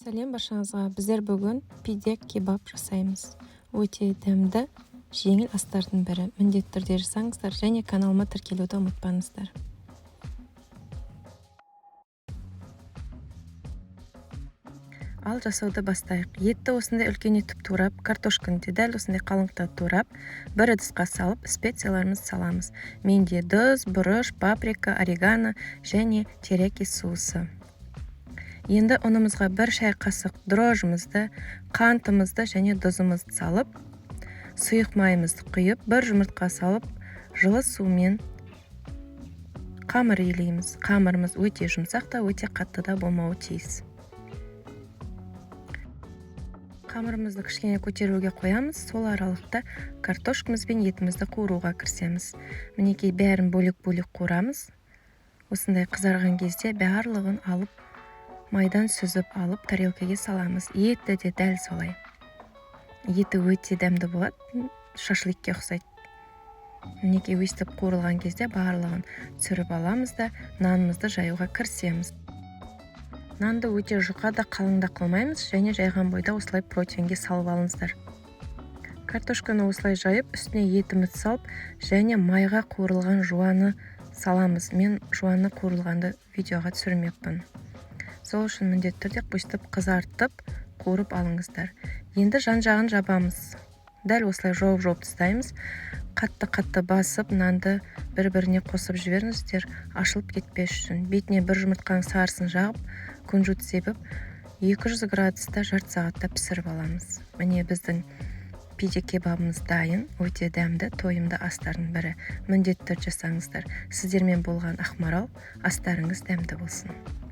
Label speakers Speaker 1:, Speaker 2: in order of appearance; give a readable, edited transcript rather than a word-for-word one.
Speaker 1: Сәлем баршаңызға. Біздер бүгін пиде кебаб жасаймыз. Өте дәмді, жеңіл астардың бірі. Міндетті түрде жасаңыздар және каналыма тіркелуді ұмытпаңыздар. Ал жасауды бастайық. Етті осындай үлкен етіп турап, картошканы де дәл осындай қалыңдықта турап, бір ыдысқа салып, специяларымызды саламыз. Менде тұз, бұрыш, паприка, орегано және терияки соусы. Енді ұнымызға бір шай қасық дрожжымызды, қантымызды және тұзымызды салып, сұйық майымызды құйып, бір жұмыртқа салып, жылы сумен қамыр илейміз. Қамырымыз өте жұмсақ та, өте қатты да болмауы тиіс. Қамырымызды кішкене көтеруге қоямыз, сол аралықта картошкамыз бен етімізді қуыруға кірісеміз. Мінекей бәрін бөлек-бөлек қуырамыз. Осындай қызарған кезде барлығын алып, майдан сүзіп алып, тарелкаға саламыз. Етті де дәл солай. Еті өте дәмді болады, шашликке ұқсайды. Мінекей өстіп қуырылған кезде барлығын түсіріп аламыз да, нанымызды жаюға кірісеміз. Нанды өте жұқа да қалың да қылмаймыз, және жайған бойда осылай противенге салып алыңыздар. Картошканы осылай жайып, үстіне етімізді салып, және майға қуырылған жуаны саламыз. Мен жуаны қуырылғанды видеоға түсірмеппін. Сол үшін міндетті түрде өстіп қызартып, қуырып алыңыздар. Енді жан-жағын жабамыз. Дәл осылай жауып тастаймыз. Қатты басып, нанды бір-біріне қосып жіберіңіздер, ашылып кетпес үшін. Бетіне бір жұмыртқаның сарысын жағып, күнжіт себіп, 200 градуста жарты сағатта пісіріп аламыз. Міне біздің пиде кебабымыз дайын, өте дәмді, тойымды астардың бірі. Міндетті түрде жасаңыздар. Сіздермен болған Ақмарал, астарыңыз дәмді болсын.